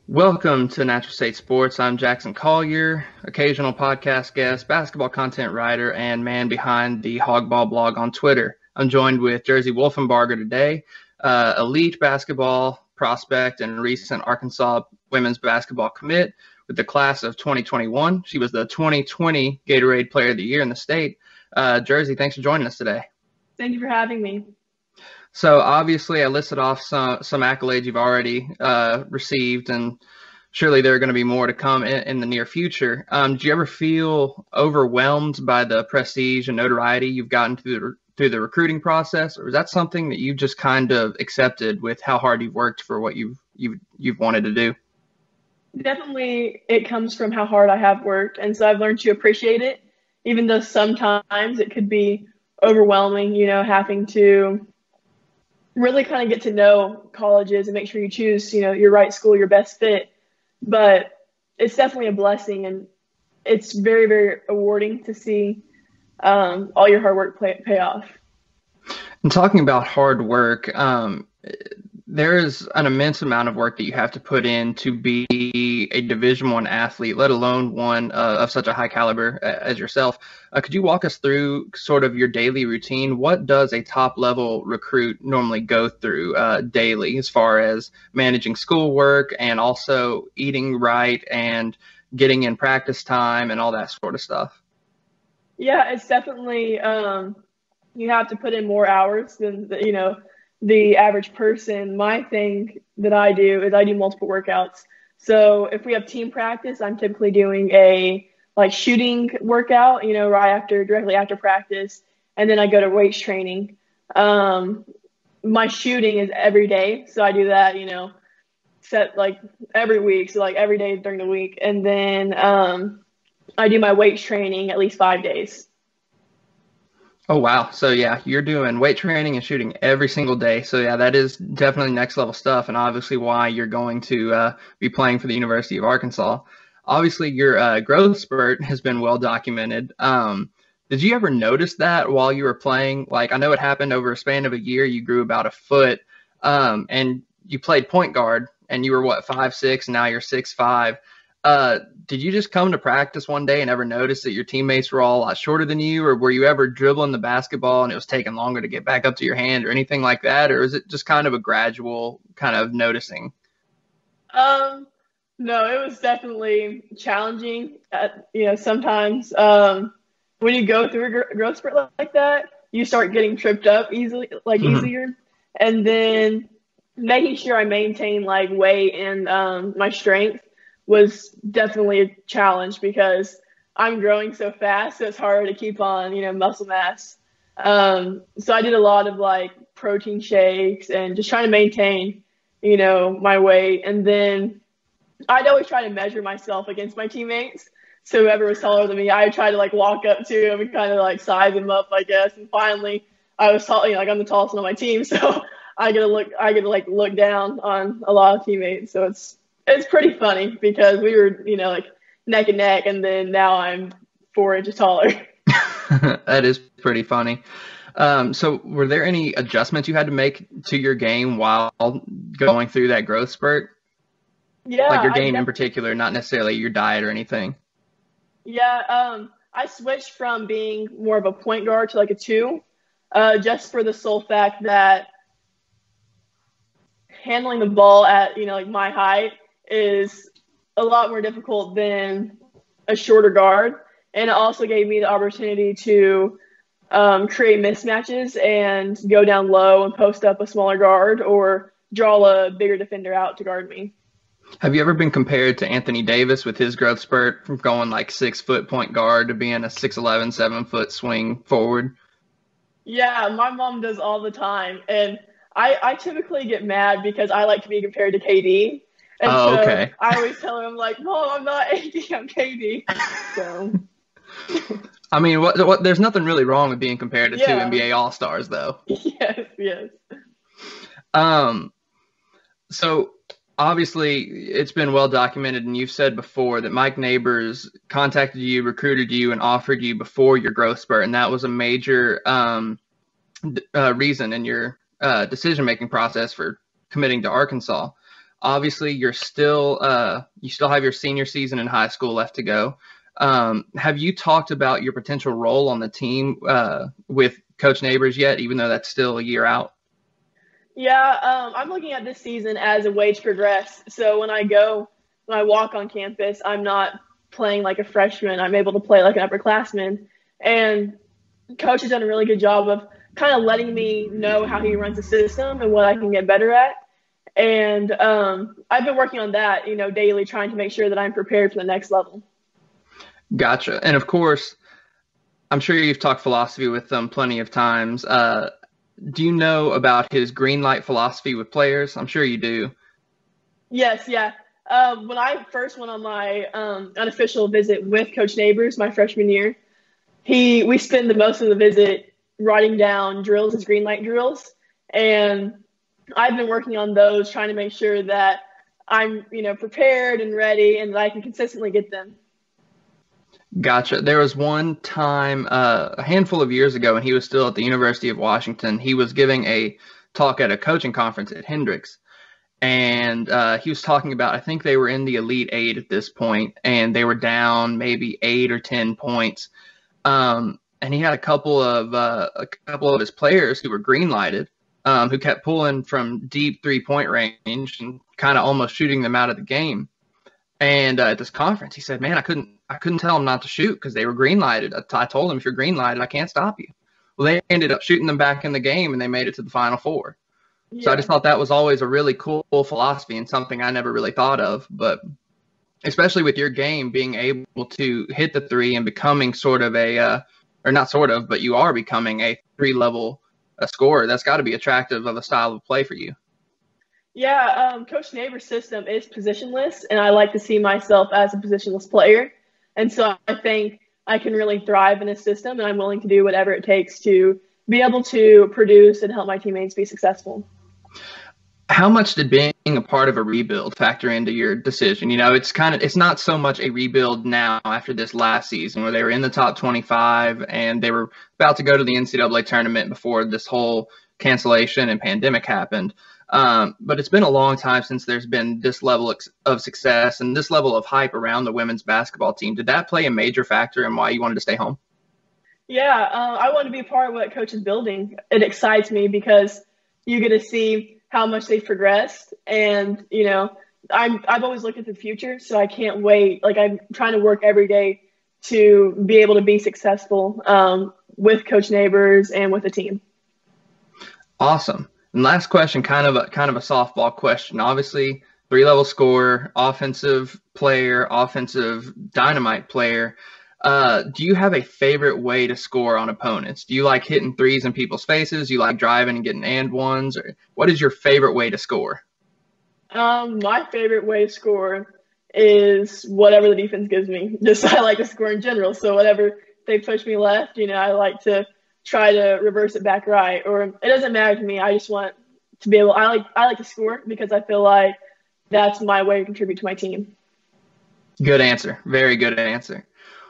Welcome to Natural State Sports. I'm Jackson Collier, occasional podcast guest, basketball content writer, and man behind the Hogball blog on Twitter. I'm joined with Jersey Wolfenbarger today, elite basketball prospect and recent Arkansas women's basketball commit with the class of 2021. She was the 2020 Gatorade Player of the Year in the state. Jersey, thanks for joining us today. Thank you for having me. So obviously I listed off some accolades you've already received, and surely there are going to be more to come in the near future. Do you ever feel overwhelmed by the prestige and notoriety you've gotten through the recruiting process, or is that something that you've just kind of accepted with how hard you've worked for what you've wanted to do? Definitely it comes from how hard I have worked, and so I've learned to appreciate it, even though sometimes it could be overwhelming, having to really kind of get to know colleges and make sure you choose, your right school, your best fit. But it's definitely a blessing, and it's very, very rewarding to see all your hard work pay off. And talking about hard work, there is an immense amount of work that you have to put in to be a Division I athlete, let alone one of such a high caliber as yourself. Could you walk us through sort of your daily routine? What does a top level recruit normally go through daily as far as managing schoolwork and also eating right and getting in practice time and all that sort of stuff? Yeah, it's definitely you have to put in more hours than the average person. My thing that I do is I do multiple workouts. So if we have team practice, I'm typically doing a shooting workout, directly after practice, and then I go to weights training. My shooting is every day, so I do that, set every week, so every day during the week, and then I do my weights training at least 5 days. Oh, wow. So, yeah, you're doing weight training and shooting every single day. So, yeah, that is definitely next level stuff, and obviously why you're going to be playing for the University of Arkansas. Obviously, your growth spurt has been well documented. Did you ever notice that while you were playing? I know it happened over a span of a year. You grew about a foot, and you played point guard, and you were, 5'6", and now you're 6'5". Did you just come to practice one day and ever notice that your teammates were all a lot shorter than you, or were you ever dribbling the basketball and it was taking longer to get back up to your hand or anything like that? Or is it just kind of a gradual kind of noticing? No, it was definitely challenging. Sometimes when you go through a growth spurt like that, you start getting tripped up easier. And then making sure I maintain weight and my strength was definitely a challenge because I'm growing so fast, so it's hard to keep on, muscle mass. So I did a lot of protein shakes and just trying to maintain, my weight. And then I'd always try to measure myself against my teammates. So whoever was taller than me, I would try to walk up to him and kind of size him up, I guess. And finally, I was tall, I'm the tallest one on my team, so I get to look down on a lot of teammates. So it's pretty funny because we were, neck and neck, and then now I'm 4 inches taller. That is pretty funny. So were there any adjustments you had to make to your game while going through that growth spurt? Yeah. Your game in particular, not necessarily your diet or anything. Yeah. I switched from being more of a point guard to a 2, just for the sole fact that handling the ball at, my height is a lot more difficult than a shorter guard. And it also gave me the opportunity to create mismatches and go down low and post up a smaller guard or draw a bigger defender out to guard me. Have you ever been compared to Anthony Davis with his growth spurt from going 6-foot point guard to being a 6'11", 7-foot swing forward? Yeah, my mom does all the time. And I typically get mad because I like to be compared to KD. And okay. I always tell her, I'm like, Mom, I'm not AD, I'm KD. So. I mean, there's nothing really wrong with being compared to two NBA All-Stars, though. Yes. So obviously, it's been well documented, and you've said before that Mike Neighbors contacted you, recruited you, and offered you before your growth spurt, and that was a major reason in your decision-making process for committing to Arkansas. Obviously, you still have your senior season in high school left to go. Have you talked about your potential role on the team with Coach Neighbors yet, even though that's still a year out? Yeah, I'm looking at this season as a way to progress. So when I walk on campus, I'm not playing like a freshman. I'm able to play like an upperclassman. And Coach has done a really good job of kind of letting me know how he runs the system and what I can get better at. And I've been working on that, daily, trying to make sure that I'm prepared for the next level. Gotcha. And of course, I'm sure you've talked philosophy with them plenty of times. Do you know about his green light philosophy with players? I'm sure you do. Yes, yeah. When I first went on my unofficial visit with Coach Neighbors my freshman year, we spent the most of the visit writing down drills, his green light drills, and I've been working on those, trying to make sure that I'm, prepared and ready, and that I can consistently get them. Gotcha. There was one time a handful of years ago when he was still at the University of Washington. He was giving a talk at a coaching conference at Hendrix. And he was talking about, I think they were in the Elite Eight at this point, and they were down maybe 8 or 10 points. And he had a couple of his players who were green lighted, who kept pulling from deep 3-point range and kind of almost shooting them out of the game. And at this conference, he said, "Man, I couldn't tell them not to shoot because they were green lighted. I told them, if you're green lighted, I can't stop you." Well, they ended up shooting them back in the game, and they made it to the Final Four. Yeah. So I just thought that was always a really cool philosophy and something I never really thought of. But especially with your game, being able to hit the three and becoming sort of or not sort of, but you are becoming a 3-level scorer, that's got to be attractive of a style of play for you. Yeah, Coach Neighbors' system is positionless, and I like to see myself as a positionless player. And so I think I can really thrive in this system, and I'm willing to do whatever it takes to be able to produce and help my teammates be successful. How much did being a part of a rebuild factor into your decision? It's not so much a rebuild now after this last season where they were in the top 25 and they were about to go to the NCAA tournament before this whole cancellation and pandemic happened. But it's been a long time since there's been this level of success and this level of hype around the women's basketball team. Did that play a major factor in why you wanted to stay home? Yeah, I want to be a part of what Coach is building. It excites me because you get to see how much they've progressed. And, I've always looked at the future, so I can't wait. Like, I'm trying to work every day to be able to be successful with Coach Neighbors and with the team. Awesome. And last question, kind of a softball question. Obviously, 3-level scorer, offensive player, offensive dynamite player. Do you have a favorite way to score on opponents? Do you like hitting threes in people's faces? Do you like driving and getting and ones? Or what is your favorite way to score? My favorite way to score is whatever the defense gives me. I like to score in general. So whatever they push me left, I like to try to reverse it back right. Or it doesn't matter to me. I just want to be able. I like to score because I feel like that's my way to contribute to my team. Good answer. Very good answer.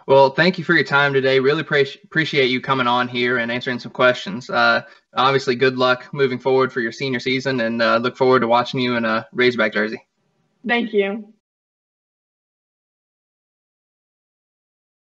Well, thank you for your time today. Really appreciate you coming on here and answering some questions. Obviously, good luck moving forward for your senior season, and look forward to watching you in a Razorback jersey. Thank you.